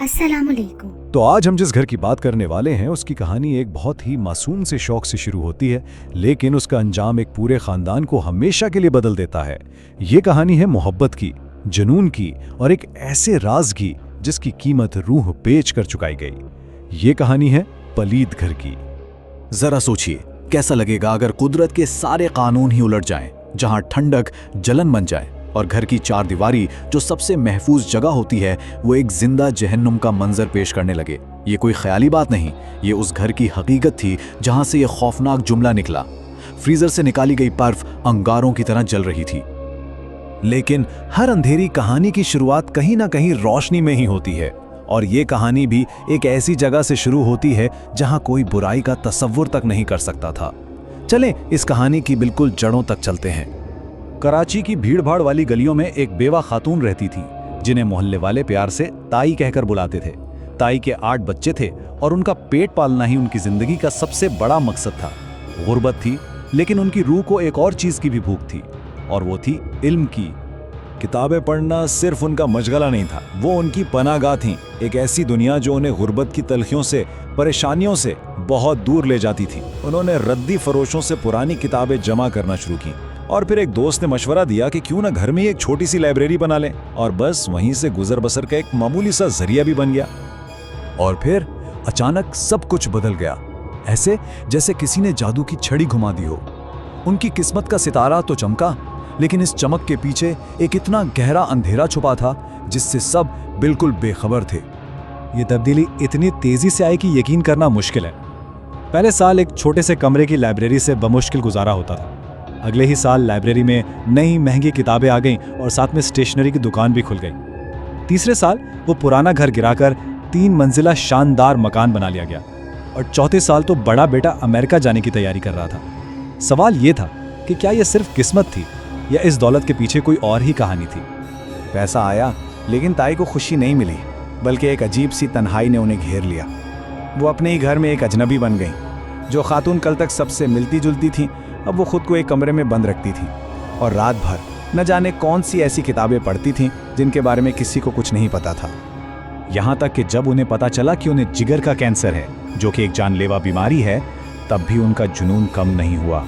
अस्सलामुअलैकुम। तो आज हम जिस घर की बात करने वाले हैं उसकी कहानी एक बहुत ही मासूम से शौक से शुरू होती है, लेकिन उसका अंजाम एक पूरे खानदान को हमेशा के लिए बदल देता है। ये कहानी है मोहब्बत की, जुनून की और एक ऐसे राज की जिसकी कीमत रूह बेच कर चुकाई गई। ये कहानी है पलीद घर की। जरा सोचिए, कैसा लगेगा अगर कुदरत के सारे कानून ही उलट जाएं, जहां ठंडक जलन बन जाए और घर की चार दीवारी जो सबसे महफूज जगह होती है वो एक जिंदा जहन्नुम का मंजर पेश करने लगे। ये कोई ख्याली बात नहीं, ये उस घर की हकीकत थी जहां से ये खौफनाक जुमला निकला। फ्रीजर से निकाली गई बर्फ अंगारों की तरह जल रही थी। लेकिन हर अंधेरी कहानी की शुरुआत कहीं ना कहीं रोशनी में ही होती है, और ये कहानी भी एक ऐसी जगह से शुरू होती है जहां कोई बुराई का तसव्वुर तक नहीं कर सकता था। चलें इस कहानी की बिल्कुल जड़ों तक चलते हैं। कराची की भीड़-भाड़ वाली गलियों में एक बेवा खातून रहती थी, जिन्हें मोहल्ले वाले प्यार से ताई कहकर बुलाते थे। ताई के 8 बच्चे थे और उनका पेट पालना ही उनकी जिंदगी का सबसे बड़ा मकसद था। गुर्बत थी, लेकिन उनकी रूह को एक और चीज की भी भूख थी, और वो थी इल्म की। किताबें पढ़ना सिर्फ उनका मशगला नहीं था, वो उनकी पनाहगाह थी, एक ऐसी दुनिया जो उन्हें गुर्बत की तलखियों से, परेशानियों से बहुत दूर ले जाती थी। उन्होंने रद्दी फरोशों से पुरानी किताबें जमा करना शुरू की, और फिर एक दोस्त ने मशवरा दिया कि क्यों ना घर में ही एक छोटी सी लाइब्रेरी बना लें, और बस वहीं से गुजर बसर का एक मामूली सा जरिया भी बन गया। और फिर अचानक सब कुछ बदल गया, ऐसे जैसे किसी ने जादू की छड़ी घुमा दी हो। उनकी किस्मत का सितारा तो चमका, लेकिन इस चमक के पीछे एक इतना गहरा अंधेरा छुपा था जिससे सब बिल्कुल बेखबर थे। ये तब्दीली इतनी तेजी से आई कि यकीन करना मुश्किल है। पहले साल एक छोटे से कमरे की लाइब्रेरी से बमुश्किल गुजारा होता था। अगले ही साल लाइब्रेरी में नई महंगी किताबें आ गईं और साथ में स्टेशनरी की दुकान भी खुल गई। तीसरे साल वो पुराना घर गिराकर 3 मंजिला शानदार मकान बना लिया गया, और चौथे साल तो बड़ा बेटा अमेरिका जाने की तैयारी कर रहा था। सवाल ये था कि क्या यह सिर्फ किस्मत थी या इस दौलत के पीछे कोई और ही कहानी थी। पैसा आया, लेकिन ताई को खुशी नहीं मिली, बल्कि एक अजीब सी तन्हाई ने उन्हें घेर लिया। वो अपने ही घर में एक अजनबी बन गई। जो खातून कल तक सबसे मिलती जुलती थी, अब वो खुद को एक कमरे में बंद रखती थी और रात भर न जाने कौन सी ऐसी किताबें पढ़ती थीं जिनके बारे में किसी को कुछ नहीं पता था। यहाँ तक कि जब उन्हें पता चला कि उन्हें जिगर का कैंसर है, जो कि एक जानलेवा बीमारी है, तब भी उनका जुनून कम नहीं हुआ।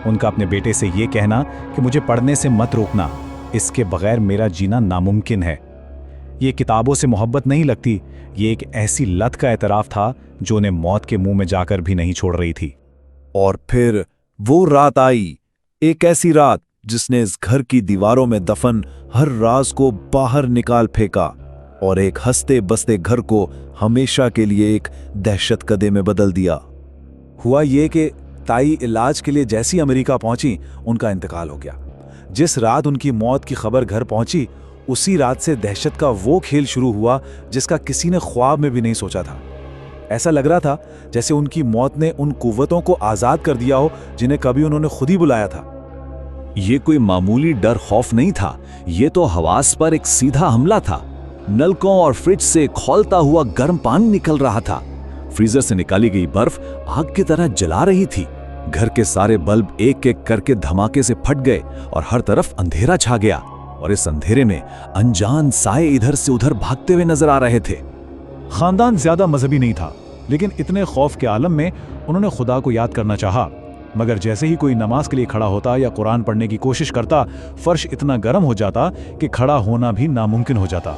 उनका अपने बेटे से ये कहना कि मुझे पढ़ने से मत रोकना, इसके बगैर मेरा जीना नामुमकिन है। ये किताबों से मोहब्बत नहीं लगती, ये एक ऐसी लत का एतराफ़ था जो उन्हें मौत के मुंह में जाकर भी नहीं छोड़ रही थी। और फिर वो रात आई, एक ऐसी रात जिसने इस घर की दीवारों में दफन हर राज को बाहर निकाल फेंका और एक हंसते बसते घर को हमेशा के लिए एक दहशत कदे में बदल दिया। हुआ ये कि ताई इलाज के लिए जैसी अमेरिका पहुंची, उनका इंतकाल हो गया। जिस रात उनकी मौत की खबर घर पहुंची, उसी रात से दहशत का वो खेल शुरू हुआ जिसका किसी ने ख्वाब में भी नहीं सोचा था। ऐसा लग रहा था जैसे उनकी मौत ने उन कुव्वतों को आजाद कर दिया हो जिन्हें कभी उन्होंने खुद ही बुलाया था। ये कोई मामूली डर खौफ नहीं था, ये तो हवास पर एक सीधा हमला था। नलकों और फ्रिज से खौलता हुआ गर्म पानी निकल रहा था। फ्रीजर से निकाली गई बर्फ आग की तरह जला रही थी। घर के सारे बल्ब एक एक करके धमाके से फट गए और हर तरफ अंधेरा छा गया, और इस अंधेरे में अनजान साए इधर से उधर भागते हुए नजर आ रहे थे। खानदान ज्यादा मजहबी नहीं था, लेकिन इतने खौफ के आलम में उन्होंने खुदा को याद करना चाहा। मगर जैसे ही कोई नमाज के लिए खड़ा होता या कुरान पढ़ने की कोशिश करता, फर्श इतना गर्म हो जाता कि खड़ा होना भी नामुमकिन हो जाता।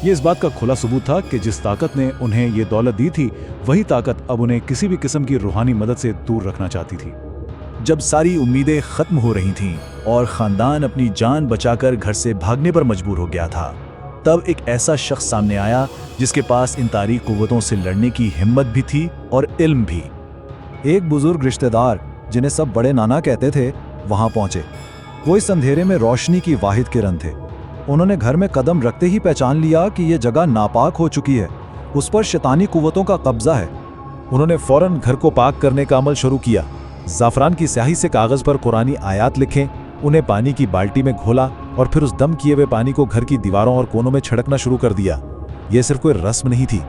ये इस बात का खुला सबूत था कि जिस ताकत ने उन्हें ये दौलत दी थी, वही ताकत अब उन्हें किसी भी किस्म की रूहानी मदद से दूर रखना चाहती थी। जब सारी उम्मीदें खत्म हो रही थीं और खानदान अपनी जान बचाकर घर से भागने पर मजबूर हो गया था, तब एक ऐसा शख्स सामने आया जिसके पास इन तारीक कुव्वतों से लड़ने की हिम्मत भी थी और इल्म भी। एक बुजुर्ग रिश्तेदार, जिन्हें सब बड़े नाना कहते थे, वहां पहुंचे। वो इस अंधेरे में रोशनी की वाहिद किरण थे। उन्होंने घर में कदम रखते ही पहचान लिया कि यह जगह नापाक हो चुकी है, उस पर शैतानी कुव्वतों का कब्जा है। उन्होंने फौरन घर को पाक करने का अमल शुरू किया। ज़ाफ़रान की स्याही से कागज़ पर कुरानी आयात लिखें, उन्हें पानी की बाल्टी में घोला और फिर उस दम किए हुए पानी को घर की दीवारों और कोनों में छिड़कना शुरू कर दिया। यह सिर्फ कोई रस्म नहीं थी,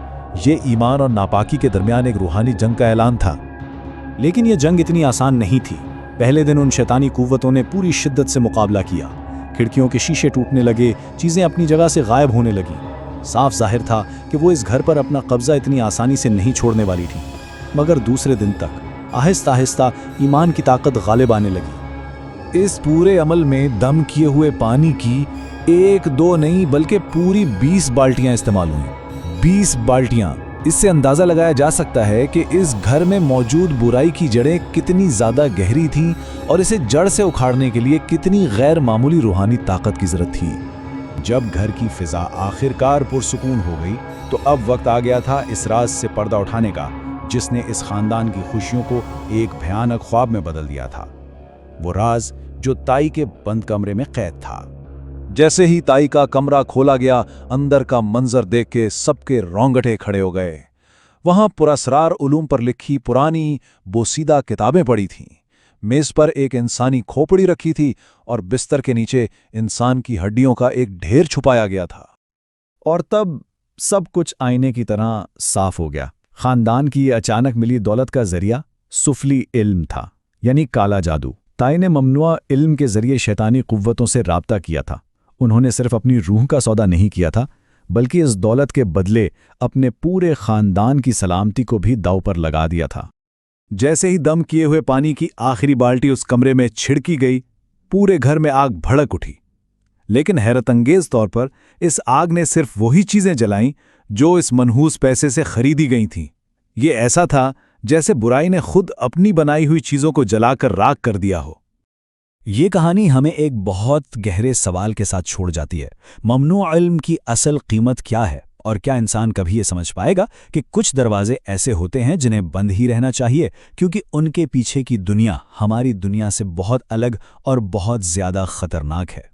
ये ईमान और नापाकी के दरमियान एक रूहानी जंग का ऐलान था। लेकिन यह जंग इतनी आसान नहीं थी। पहले दिन उन शैतानी कुव्वतों ने पूरी शिद्दत से मुकाबला किया। खिड़कियों के शीशे टूटने लगे, चीज़ें अपनी जगह से गायब होने लगीं। साफ जाहिर था कि वो इस घर पर अपना कब्जा इतनी आसानी से नहीं छोड़ने वाली थी। मगर दूसरे दिन तक आहिस्ता आहिस्ता ईमान की ताकत गालिब आने लगी। इस पूरे अमल में दम किए हुए पानी की 1-2 नहीं बल्कि पूरी 20 बाल्टियां इस्तेमाल हुई। 20 बाल्टियां। इससे अंदाजा लगाया जा सकता है कि इस घर में मौजूद बुराई की जड़ें कितनी ज्यादा गहरी थीं और इसे जड़ से उखाड़ने के लिए कितनी गैर मामूली रूहानी ताकत की जरूरत थी। जब घर की फिजा आखिरकार पुरसुकून हो गई तो अब वक्त आ गया था इस राज से पर्दा उठाने का, जिसने इस खानदान की खुशियों को एक भयानक ख्वाब में बदल दिया था। वो राज जो ताई के बंद कमरे में कैद था। जैसे ही ताई का कमरा खोला गया, अंदर का मंजर देख के सबके रोंगटे खड़े हो गए। वहां पुरस्रार उलूम पर लिखी पुरानी बोसीदा किताबें पड़ी थीं। मेज पर एक इंसानी खोपड़ी रखी थी और बिस्तर के नीचे इंसान की हड्डियों का एक ढेर छुपाया गया था। और तब सब कुछ आईने की तरह साफ हो गया। खानदान की अचानक मिली दौलत का जरिया सुफली इल्म था, यानी काला जादू। ताई ने ममनुआ इल्म के जरिए शैतानी कुव्वतों से राब्ता किया था। उन्होंने सिर्फ अपनी रूह का सौदा नहीं किया था, बल्कि इस दौलत के बदले अपने पूरे खानदान की सलामती को भी दांव पर लगा दिया था। जैसे ही दम किए हुए पानी की आखिरी बाल्टी उस कमरे में छिड़की गई, पूरे घर में आग भड़क उठी। लेकिन हैरतअंगेज तौर पर इस आग ने सिर्फ वही चीजें जलाईं जो इस मनहूस पैसे से खरीदी गई थीं। ये ऐसा था जैसे बुराई ने खुद अपनी बनाई हुई चीजों को जलाकर राख कर दिया हो। ये कहानी हमें एक बहुत गहरे सवाल के साथ छोड़ जाती है। ममनू इल्म की असल कीमत क्या है, और क्या इंसान कभी ये समझ पाएगा कि कुछ दरवाजे ऐसे होते हैं जिन्हें बंद ही रहना चाहिए क्योंकि उनके पीछे की दुनिया हमारी दुनिया से बहुत अलग और बहुत ज्यादा खतरनाक है।